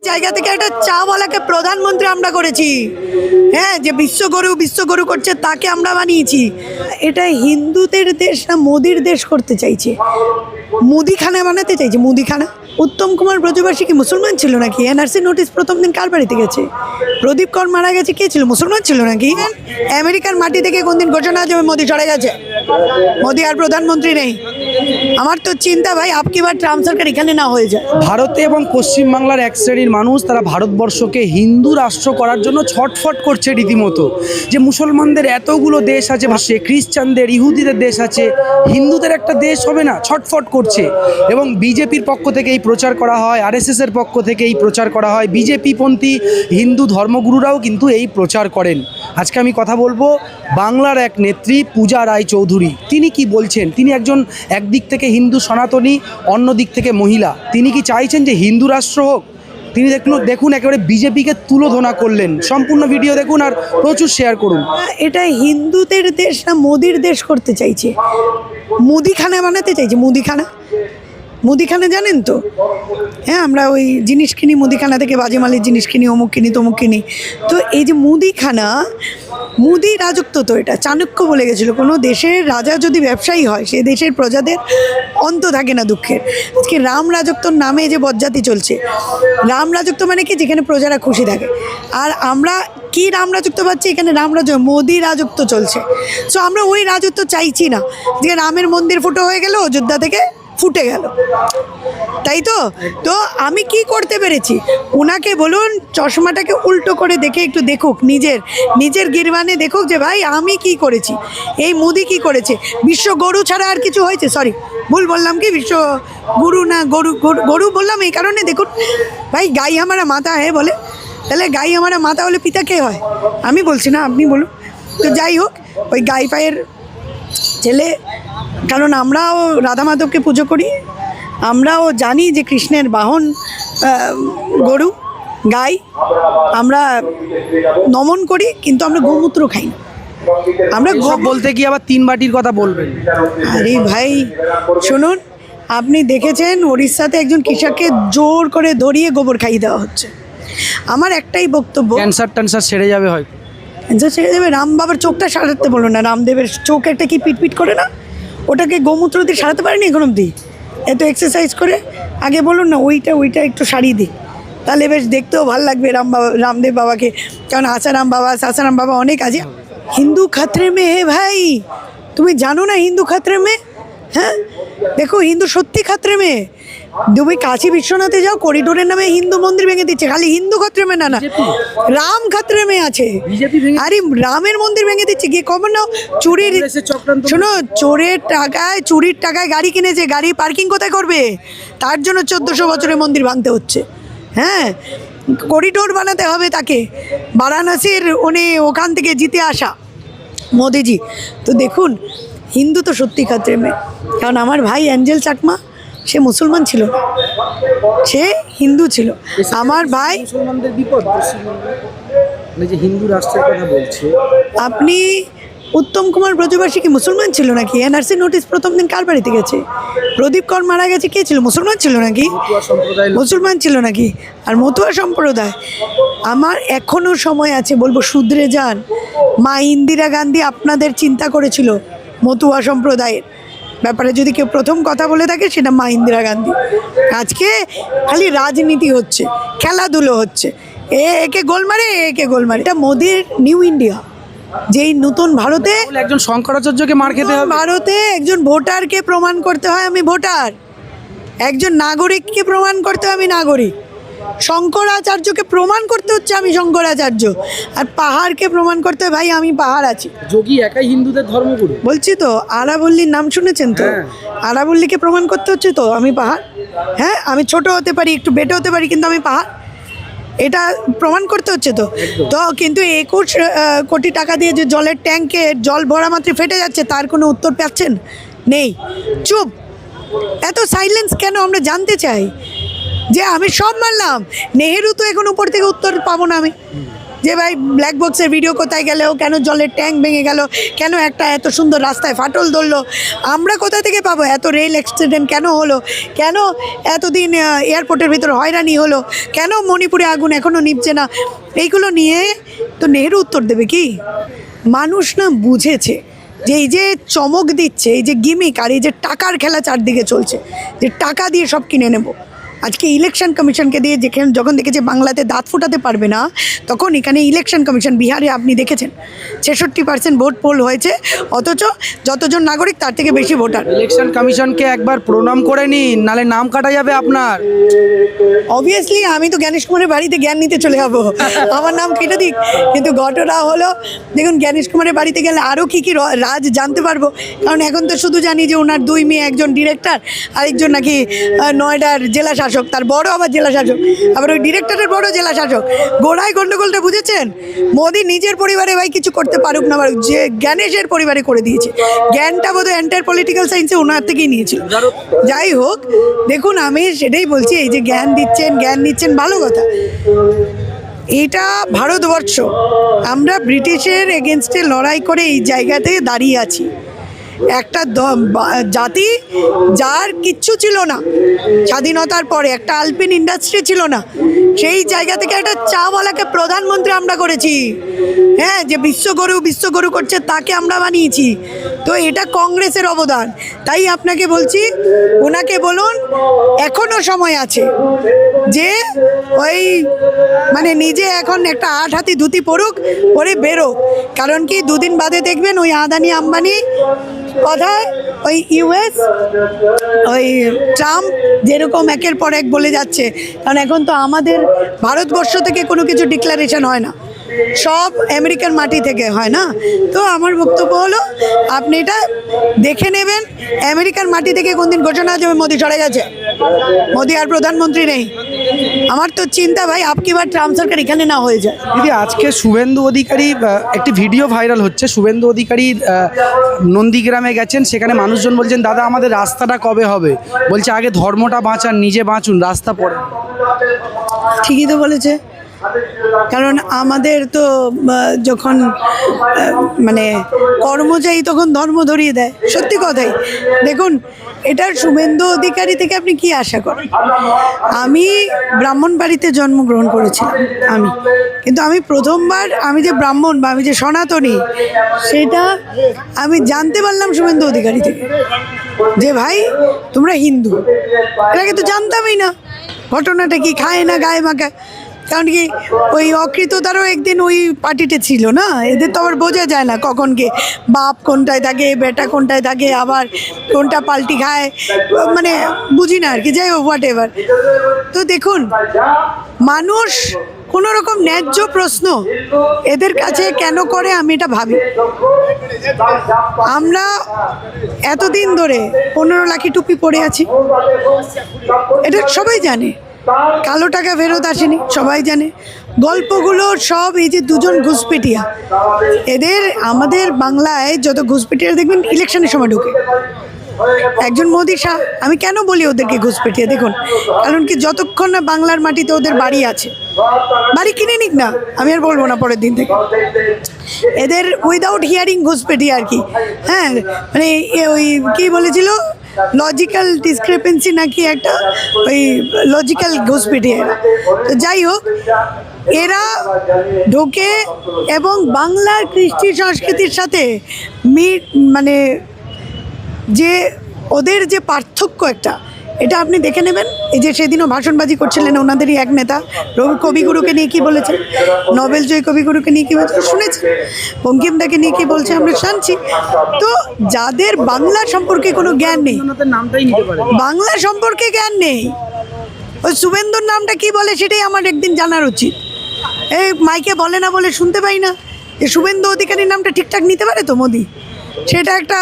জায়গা থেকে একটা চাওয়ালাকে প্রধানমন্ত্রী আমরা করেছি। হ্যাঁ, যে বিশ্বগুরু করছে তাকে আমরা বানিয়েছি। এটা হিন্দুদের দেশ না মোদির দেশ করতে চাইছে, মুদিখানা বানাতে চাইছে। মুদিখানা। উত্তম কুমার ব্রজবাসী কি মুসলমান ছিল নাকি? এনআরসি নোটিশ প্রথম দিন কার বাড়িতে গেছে? প্রদীপ কর মারা গেছে, কে ছিল? মুসলমান ছিল নাকি? আমেরিকার মাটি থেকে কোনদিন ঘোষণা আছে মোদি সরে গেছে, মোদি আর প্রধানমন্ত্রী নেই? আমার তো চিন্তা ভাই আপকি বার ট্রাম্প সরকার এখানে না হয়ে যায়। ভারতে এবং পশ্চিমবাংলার এক শ্রেণীর মানুষ তারা ভারতবর্ষকে হিন্দু রাষ্ট্র করার জন্য ছটফট করছে রীতিমতো, যে মুসলমানদের এতগুলো দেশ আছে, ভাষে খ্রিস্টানদের ইহুদিদের দেশ আছে, হিন্দুদের একটা দেশ হবে না, ছটফট করছে। এবং বিজেপির পক্ষ থেকে এই প্রচার করা হয়, আরএসএসের পক্ষ থেকে এই প্রচার করা হয়, বিজেপিপন্থী হিন্দু ধর্মগুরুরাও কিন্তু এই প্রচার করেন। আজকে আমি কথা বলবো বাংলার এক নেত্রী পূজা রায় চৌধুরী। তিনি কি বলছেন? তিনি একদিক থেকে হিন্দু সনাতনী, অন্য দিক থেকে মহিলা। তিনি কি চাইছেন যে হিন্দু রাষ্ট্র হোক? তিনি দেখুন একেবারে বিজেপিকে তুলোধনা করলেন। সম্পূর্ণ ভিডিও দেখুন আর প্রচুর শেয়ার করুন। এটা হিন্দুদের দেশ না মোদির দেশ করতে চাইছে, মুদিখানা বানাতে চাইছে। মুদিখানা জানেন তো? হ্যাঁ, আমরা ওই জিনিস কিনি মুদিখানা থেকে, বাজে মালের জিনিস কিনি, অমুক কিনি তমুক কিনি। তো এই যে মুদিখানা, মুদি রাজত্ব তো এটা চাণক্য বলে গেছিলো, কোনো দেশের রাজা যদি ব্যবসায়ী হয় সে দেশের প্রজাদের অন্ত থাকে না দুঃখের। আজকে রাম রাজত্বর নামে যে বজ্জাতি চলছে, রাম রাজত্ব মানে কি? যেখানে প্রজারা খুশি থাকে। আর আমরা কি রাম রাজত্ব পাচ্ছি? এখানে মোদি রাজত্ব চলছে। সো আমরা ওই রাজত্ব চাইছি না, যে রামের মন্দির ফুটো হয়ে গেল, অযোধ্যা থেকে ফুটে গেল, তাই তো? তো আমি কি করতে পেরেছি? ওনাকে বলুন চশমাটাকে উল্টো করে দেখে একটু দেখুক, নিজের গিরবানে দেখুক যে ভাই আমি কি করেছি, এই মোদি কি করেছে। বিশ্ব গরু ছাড়া আর কিছু হয়েছে? সরি, ভুল বললাম, কি বিশ্ব গুরু না গরু বললাম এই কারণে। দেখুন ভাই, গাই হামারা মাতা হ্যাঁ বলে, তাহলে গাই হামারা মাতা হলে পিতা কে হয়? আমি বলছি না, আপনি বলুন। তো যাই হোক, ওই গাই পায়ের ছেলে, কারণ আমরাও রাধা মাধবকে পুজো করি, আমরাও জানি যে কৃষ্ণের বাহন গরু গাই, আমরা নমন করি, কিন্তু আমরা গোমূত্র খাই না। আমরা বলতে কি আবার 3 বাটির কথা বলবেন? আরে ভাই শুনুন, আপনি দেখেছেন উড়িষ্যাতে একজন কৃষককে জোর করে ধরিয়ে গোবর খাইয়ে দেওয়া হচ্ছে। আমার একটাই বক্তব্য, ক্যান্সার সেরে যাবে হয়তো। ক্যান্সার সেরে যাবে? রাম বাবার চোখটা সারাতে বলো না, রামদেবের চোখ একটা কি পিটপিট করে না, ওটাকে গোমূত্র দিয়ে সারাতে পারেনি এখন অবধি। এত এক্সারসাইজ করে আগে বলুন না ওইটা একটু সারিয়ে দিই, তাহলে বেশ দেখতেও ভালো লাগবে রামদেব বাবাকে। কারণ সাসারাম বাবা অনেক আছে। হিন্দু খাতরে মে হে ভাই, তুমি জানো না হিন্দু খাতরে মে? হ্যাঁ দেখো, হিন্দু সত্যি খাতরে মে। তুমি কাশী বিশ্বনাথে যাও, করিডোরের নামে হিন্দু মন্দির ভেঙে দিচ্ছে। খালি হিন্দু খাতরে মে না, রাম খাতরে মে আছে। আরে রামের মন্দির ভেঙে দিচ্ছে, গিয়ে খবর নাও। শোনো, চুরির টাকায় গাড়ি কিনেছে, গাড়ি পার্কিং কোথায় করবে? তার জন্য 1400 বছরের মন্দির ভাঙতে হচ্ছে। হ্যাঁ, করিডোর বানাতে হবে তাকে। বারাণসীর ওখান থেকে জিতে আসা মোদিজি। তো দেখুন, হিন্দু তো সত্যি খাতরে মে। কারণ আমার ভাই অ্যাঞ্জেল চাকমা, সে মুসলমান ছিল, সে হিন্দু ছিল। আমার ভাই মুসলমানদের বিপদ যে হিন্দু রাষ্ট্রের কথা বলছে। আপনি উত্তম কুমার ব্রজবাসী কি মুসলমান ছিল নাকি? এনআরসি নোটিশ প্রথম দিন কার বাড়িতে গেছে? প্রদীপ কর মারা গেছে, কে ছিল? মুসলমান ছিল নাকি? মুসলমান ছিল নাকি? আর মতুয়া সম্প্রদায়। আমার এখনও সময় আছে, বলবো শুধরে যান। মা ইন্দিরা গান্ধী আপনাদের চিন্তা করেছিল মতুয়া সম্প্রদায়ের ব্যাপারে। যদি কেউ প্রথম কথা বলে থাকে সেটা মা ইন্দিরা গান্ধী। আজকে খালি রাজনীতি হচ্ছে, খেলাধুলো হচ্ছে, একে গোল মারে একে গোল মারে। এটা মোদির নিউ ইন্ডিয়া, যেই নতুন ভারতে একজন শঙ্করাচার্যকে মার খেতে হবে। ভারতে একজন ভোটারকে প্রমাণ করতে হয় আমি ভোটার, একজন নাগরিককে প্রমাণ করতে হয় আমি নাগরিক, শঙ্করাচার্যকে প্রমাণ করতে হচ্ছে আমি শঙ্করাচার্য, আর পাহাড়কে প্রমাণ করতে হয় ভাই আমি পাহাড় আছি। যোগী একাই হিন্দুদের ধর্মগুরু। বলছি তো, আরাবল্লীর নাম শুনেছেন তো? আরাবল্লীকে প্রমাণ করতে হচ্ছে তো আমি পাহাড়। হ্যাঁ, আমি ছোট হতে পারি, একটু বেটে হতে পারি, কিন্তু আমি পাহাড়, এটা প্রমাণ করতে হচ্ছে তো। তো কিন্তু 21 কোটি টাকা দিয়ে যে জলের ট্যাঙ্কে জল ভরা মাত্র ফেটে যাচ্ছে, তার কোনো উত্তর পাচ্ছেন? নেই, চুপ। এত সাইলেন্স কেন আমরা জানতে চাই। যে আমি সব মানলাম, নেহেরু তো এখন উপর থেকে উত্তর পাবো না আমি, যে ভাই ব্ল্যাক বক্সের ভিডিও কোথায় গেল, কেন জলের ট্যাঙ্ক ভেঙে গেল, কেন একটা এত সুন্দর রাস্তায় ফাটল ধরলো, আমরা কোথা থেকে পাবো, এত রেল অ্যাক্সিডেন্ট কেন হলো, কেন এতদিন এয়ারপোর্টের ভিতর হয়রানি হলো, কেন মণিপুরে আগুন এখনও নিভছে না, এইগুলো নিয়ে তো নেহেরু উত্তর দেবে কি? মানুষ না বুঝেছে যে এই যে চমক দিচ্ছে, এই যে গিমিক, আর এই যে টাকার খেলা চারদিকে চলছে, যে টাকা দিয়ে সব কিনে নেব। আজকে ইলেকশন কমিশনকে দিয়ে যখন দেখেছে বাংলাতে দাঁত ফোটাতে পারবে না, তখন এখানে ইলেকশন কমিশন, বিহারে আপনি দেখেছেন 66% ভোট পোল হয়েছে, অথচ যতজন নাগরিক তার থেকে বেশি ভোটার। ইলেকশন কমিশনকে একবার প্রণাম করে নিন, নালে নাম কাটা যাবে আপনার। অবভিয়াসলি আমি তো জ্ঞানেশ কুমারের বাড়িতে জ্ঞান নিতে চলে যাবো, আমার নাম কেটে দিক। কিন্তু ঘটনা হলো, দেখুন জ্ঞানেশ কুমারের বাড়িতে গেলে আরও কী কী রাজ জানতে পারবো, কারণ এখন তো শুধু জানি যে ওনার 2 মেয়ে, একজন ডিরেক্টর, আরেকজন নাকি নয়ডার জেলা শাসক, তার বড় আবার জেলা শাসক, আবার ওই ডিরেক্টরের বড় জেলা শাসক। গোড়ায় গন্ডগোলটা বুঝেছেন? মোদি নিজের পরিবারে ভাই কিছু করতে পারুক না পারুক, যে জ্ঞানেশের পরিবারে করে দিয়েছে। জ্ঞানটা বোধহয় এন্টার পলিটিক্যাল সায়েন্সে ওনার থেকেই নিয়েছিল। যাই হোক, দেখুন আমি সেটাই বলছি, এই যে জ্ঞান দিচ্ছেন ভালো কথা। এটা ভারতবর্ষ, আমরা ব্রিটিশের এগেনস্টে লড়াই করে এই জায়গাতে দাঁড়িয়ে আছি। একটা জাতি যার কিচ্ছু ছিল না স্বাধীনতার পরে, একটা আলপিন ইন্ডাস্ট্রি ছিল না, সেই জায়গা থেকে একটা চাওয়ালাকে প্রধানমন্ত্রী আমরা করেছি। হ্যাঁ, যে বিশ্বগুরু করছে তাকে আমরা বানিয়েছি। তো এটা কংগ্রেসের অবদান। তাই আপনাকে বলছি, ওনাকে বলুন এখনও সময় আছে, যে ওই মানে নিজে এখন একটা 8 হাতি ধুতি পরুক, পরে বেরোক। কারণ কি 2 দিন বাদে দেখবেন ওই আদানি আম্বানি কথায় ওই ইউএস, ওই ট্রাম্প যেরকম একের পর এক বলে যাচ্ছে, কারণ এখন তো আমাদের ভারতবর্ষ থেকে কোনো কিছু ডিক্লারেশন হয় না, সব আমেরিকার মাটি থেকে হয় না। তো আমার বক্তব্য হলো, আপনি এটা দেখে নেবেন, আমেরিকার মাটি থেকে কোনদিন ঘোষণা আছে মোদি সরে গেছে, মোদি আর প্রধানমন্ত্রী নেই। আমার তো চিন্তা ভাই আপকি বার ট্রাম্প সরকার এখানে না হয়ে যায়। দিদি, আজকে শুভেন্দু অধিকারী একটি ভিডিও ভাইরাল হচ্ছে, শুভেন্দু অধিকারী নন্দীগ্রামে গেছেন, সেখানে মানুষজন বলছেন দাদা আমাদের রাস্তাটা কবে হবে, বলছে আগে ধর্মটা বাঁচান, নিজে বাঁচুন, রাস্তা পরে। ঠিকই তো বলেছে, কারণ আমাদের তো যখন মানে কর্মচারী তখন ধর্ম ধরিয়ে দেয়, সত্যি কথাই। দেখুন, এটার শুভেন্দু অধিকারী থেকে আপনি কি আশা করেন? আমি ব্রাহ্মণ বাড়িতে জন্মগ্রহণ করেছিলাম, কিন্তু আমি প্রথমবার আমি যে ব্রাহ্মণ বা আমি যে সনাতনী, সেটা আমি জানতে পারলাম শুভেন্দু অধিকারী থেকে, যে ভাই তোমরা হিন্দু। এর আগে তো জানতামই না ঘটনাটা কি, খায় না গায়ে মাখায়। কারণ কি ওই অকৃততারও একদিন ওই পার্টিতে ছিল না, এদের তো আবার বোঝা যায় না কখন কে বাপ কোনটায় থাকে, বেটা কোনটায় থাকে, আবার কোনটা পাল্টি খায়, মানে বুঝি না আর কি। যাই হোক, হোয়াট এভার। তো দেখুন, মানুষ কোনো রকম ন্যায্য প্রশ্ন এদের কাছে কেন করে, আমি এটা ভাবি। আমরা এতদিন ধরে 15 লাখি টুপি পরে আছি, এটা সবাই জানে। কালো টাকা ফেরত আসেনি, সবাই জানে। গল্পগুলো সব এই যে 2জন ঘুষপেটিয়া, এদের আমাদের বাংলায় যত ঘুষপেটিয়া দেখবেন ইলেকশনের সময় ঢুকে। একজন মোদি শাহ, আমি কেন বলি ওদেরকে ঘুষপেটিয়া? দেখুন, কারণ কি যতক্ষণ না বাংলার মাটিতে ওদের বাড়ি আছে, বাড়ি কিনে নিক না, আমি আর বলবো না পরের দিন থেকে। এদের উইদাউট হিয়ারিং ঘুষপেটিয়া আর কি। হ্যাঁ, মানে ওই কী বলেছিল, লজিক্যাল ডিসক্রিপেন্সি নাকি একটা, ওই লজিক্যাল ঘুষপেটিয়া। তো যাই হোক, এরা ঢোকে এবং বাংলার কৃষ্টি সংস্কৃতির সাথে মানে যে ওদের যে পার্থক্য একটা, এটা আপনি দেখে নেবেন। এই যে সেদিনও ভাষণবাজি করছিলেন ওনাদেরই এক নেতা, কবিগুরুকে নিয়ে কী বলেছেন, নোবেলজয়ী কবিগুরুকে নিয়ে কী বলছে শুনেছেন, বঙ্কিমদাকে নিয়ে কী বলছে আমরা শুনছি। তো যাদের বাংলা সম্পর্কে কোনো জ্ঞান নেই, বাংলা সম্পর্কে জ্ঞান নেই, ওই শুভেন্দুর নামটা কি বলে সেটাই আমার একদিন জানার উচিত। এই মাইকে বলে না বলে শুনতে পাই না যে শুভেন্দু অধিকারীর নামটা ঠিকঠাক নিতে পারে তো মোদি, সেটা একটা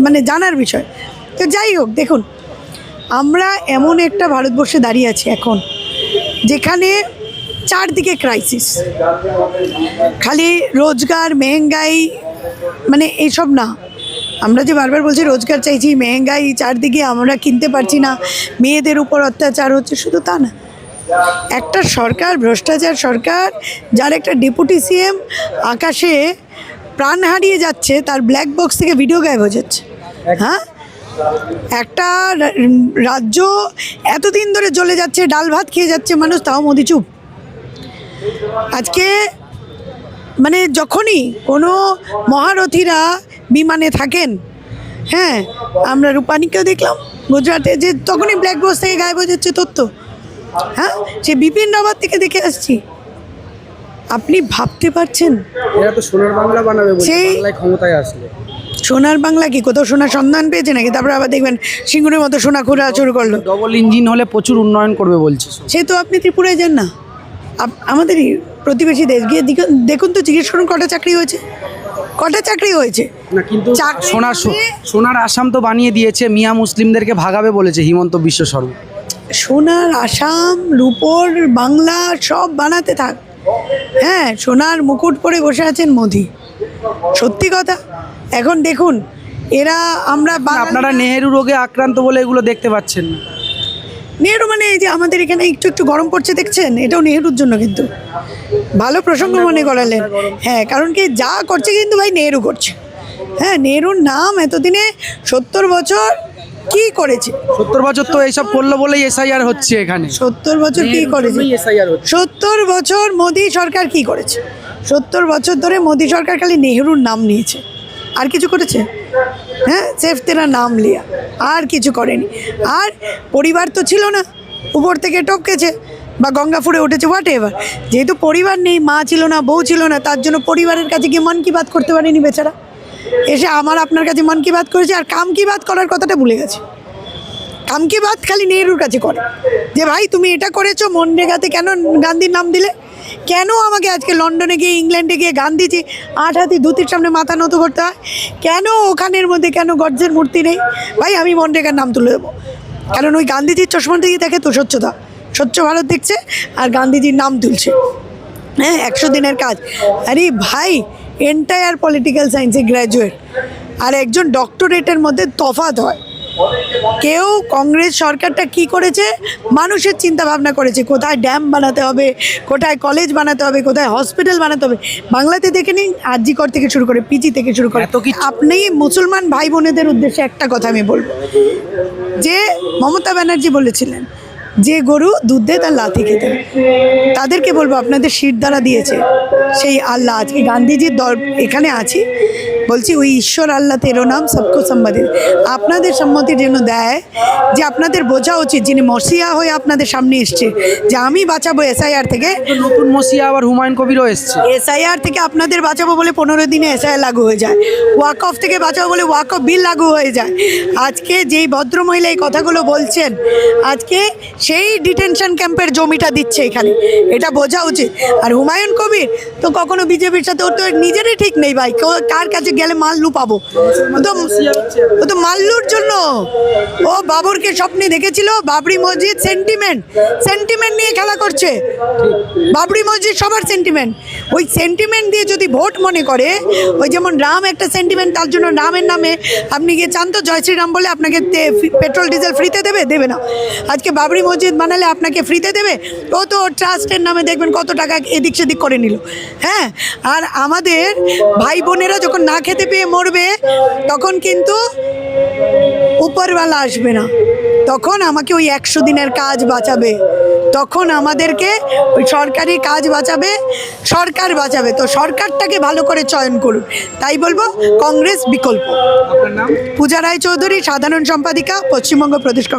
মানে জানার বিষয়। তো যাই হোক, দেখুন, আমরা এমন একটা ভারতবর্ষে দাঁড়িয়ে আছি এখন, যেখানে চারদিকে ক্রাইসিস, খালি রোজগার, মেহেঙ্গাই, মানে এইসব না। আমরা যে বারবার বলছি রোজগার চাইছি, মেহেঙ্গাই চারদিকে, আমরা কিনতে পারছি না, মেয়েদের উপর অত্যাচার হচ্ছে, শুধু তা না, একটা সরকার, ভ্রষ্টাচার সরকার, যার একটা ডেপুটি সিএম আকাশে প্রাণ হারিয়ে যাচ্ছে, তার ব্ল্যাক বক্স থেকে ভিডিও গায়েব হয়ে যাচ্ছে। হ্যাঁ, একটা রাজ্য এতদিন ধরে জ্বলে যাচ্ছে, ডাল ভাত খেয়ে যাচ্ছে মানুষ, তাও মোদি চুপ। আজকে মানে যখনই কোনো মহারথীরা বিমানে থাকেন, হ্যাঁ, আমরা রূপানীকেও দেখলাম গুজরাটে, যে তখনই ব্ল্যাক বক্স থেকে গায়েব হয়ে যাচ্ছে তথ্য। হ্যাঁ, সে বিপিন রাওয়াত থেকে দেখে আসছি। আপনি ভাবতে পারছেন এরা তো সোনার বাংলা বানাবে বলছে, সেই বাংলায় ক্ষমতায় আসলে। সোনার বাংলা কি কোথাও সোনার সন্ধান পেয়েছে নাকি? তারপরে আবার দেখবেন সিঙ্গুরের মতো সোনা খোঁড়া শুরু করলো। ডবল ইঞ্জিন হলে প্রচুর উন্নয়ন করবে বলছে। সে তো আপনি ত্রিপুরায় যান না, আমাদেরই প্রতিবেশী দেশ, গিয়ে দেখুন তো, জিজ্ঞেস করুন কটা চাকরি হয়েছে, কটা চাকরি হয়েছে। না কিন্তু চাকরি সোনার আসাম তো বানিয়ে দিয়েছে, মিয়া মুসলিমদেরকে ভাগাবে বলেছে হিমন্ত বিশ্ব শর্মা। সোনার আসাম, রূপোর বাংলা সব বানাতে থাক। হ্যাঁ, সোনার মুকুট পরে বসে আছেন মোদি, সত্যি কথা। এখন দেখুন এরা, আমরা আপনারা নেহেরু রোগে আক্রান্ত বলে এগুলো দেখতে পাচ্ছেন না। নেহেরু মানে এই যে আমাদের এখানে একটু একটু গরম পড়ছে দেখছেন, এটাও নেহেরুর জন্য। কিন্তু ভালো প্রসঙ্গ মনে করালেন। হ্যাঁ, কারণ কি যা করছে কিন্তু ভাই নেহেরু করছে। হ্যাঁ, নেহেরুর নাম এতদিনে 70 বছর কি করেছে, 70 বছর তো এইসব করলো বলেই এসআইআর হচ্ছে এখানে। 70 বছর কি করেছে, 70 বছর মোদি সরকার কি করেছে? 70 বছর ধরে মোদি সরকার খালি নেহেরুর নাম নিয়েছে, আর কিছু করেছে? হ্যাঁ, সেফ তেরা নাম লিয়া, আর কিছু করেনি। আর পরিবার তো ছিল না, উপর থেকে টপকেছে বা গঙ্গা ফুঁড়ে উঠেছে, হোয়াট এভার। যেহেতু পরিবার নেই, মা ছিল না, বউ ছিল না, তার জন্য পরিবারের কাছে গিয়ে মন কি বাত করতে পারেনি বেচারা। এসে আমার আপনার কাছে মন কি বাত করেছে, আর কাম কি বাত করার কথাটা ভুলে গেছে। কাম কি বাত খালি নেহরুর কাছে করে, যে ভাই তুমি এটা করেছো, মনরেগাতে কেন গান্ধীর নাম দিলে, কেন আমাকে আজকে লন্ডনে গিয়ে, ইংল্যান্ডে গিয়ে গান্ধীজি 8 হাতি ধুতির সামনে মাথা নত করতে হয়, কেন ওখানের মধ্যে কেন গর্জের মূর্তি নেই? ভাই আমি মনরেগার নাম তুলে দেবো, কারণ ওই গান্ধীজির চশমা দিয়ে দেখে তো স্বচ্ছতা, স্বচ্ছ ভারত দেখছে আর গান্ধীজির নাম তুলছে। হ্যাঁ, 100 দিনের কাজ। আরে ভাই, এন্টায়ার পলিটিক্যাল সায়েন্সে গ্র্যাজুয়েট আর একজন ডক্টরেটের মধ্যে তফাৎ হয়। কেউ কংগ্রেস সরকারটা কি করেছে, মানুষের চিন্তা ভাবনা করেছে, কোথায় ড্যাম বানাতে হবে, কোথায় কলেজ বানাতে হবে, কোথায় হসপিটাল বানাতে হবে। বাংলাতে দেখে নিন, আরজি কর থেকে শুরু করে পিজি থেকে শুরু করে। আপনি মুসলমান ভাই বোনেদের উদ্দেশ্যে একটা কথা আমি বলবো, যে মমতা ব্যানার্জি বলেছিলেন যে গরু দুধ দেয় তার লাথি খেতে, তাদেরকে বলবো আপনাদের শির দ্বারা দিয়েছে সেই আল্লাহ। আজকে গান্ধীজির এখানে আছি, বলছি ওই ঈশ্বর আল্লাহ তেরো নাম সবকো সম্মতি, আপনাদের সম্মতির জন্য দেয়, যে আপনাদের বোঝা উচিত যিনি মসিয়া হয়ে আপনাদের সামনে এসছে, যে আমি বাঁচাবো এসআইআর থেকে। নতুন মসিয়া আবার হুমায়ুন কবিরও এসছে। এসআইআর থেকে আপনাদের বাঁচাবো বলে 15 দিনে এসআইআর লাগু হয়ে যায়, ওয়াক অফ থেকে বাঁচাবো বলে ওয়াক অফ বিল লাগু হয়ে যায়। আজকে যেই ভদ্রমহিলা এই কথাগুলো বলছেন, আজকে সেই ডিটেনশন ক্যাম্পের জমিটা দিচ্ছে এখানে, এটা বোঝা উচিত। আর হুমায়ুন কবির তো কখনো বিজেপির সাথে, ওর তো নিজেরই ঠিক নেই ভাই, কার কাছে গেলে মাল্লু পাবো, ও তো মাল্লুর জন্য। ও বাবরকে স্বপ্নে দেখেছিল, বাবরি মসজিদ সেন্টিমেন্ট নিয়ে খেলা করছে। বাবরি মসজিদ সবার সেন্টিমেন্ট, ওই সেন্টিমেন্ট দিয়ে যদি ভোট মনে করে, ওই যেমন রাম একটা সেন্টিমেন্ট, তার জন্য রামের নামে আপনি গিয়ে চান তো জয় শ্রীরাম বলে আপনাকে পেট্রোল ডিজেল ফ্রিতে দেবে না। আজকে বাবরি মসজিদ বানালে আপনাকে ফ্রিতে দেবে? ও তো ট্রাস্টের নামে দেখবেন কত টাকা এদিক সেদিক করে নিল। হ্যাঁ, আর আমাদের ভাই বোনেরা যখন না খেতে পেয়ে মরবে, তখন কিন্তু উপরওয়ালা আসবে না, তখন আমাকে ওই 100 দিনের কাজ বাঁচাবে, তখন আমাদেরকে ওই সরকারি কাজ বাঁচাবে, সরকার বাঁচাবে। তো সরকারটাকে ভালো করে চয়ন করুন, তাই বলবো কংগ্রেস বিকল্প। আপনার নাম? পূজা রায় চৌধুরী, সাধারণ সম্পাদিকা, পশ্চিমবঙ্গ প্রদেশ কংগ্রেস।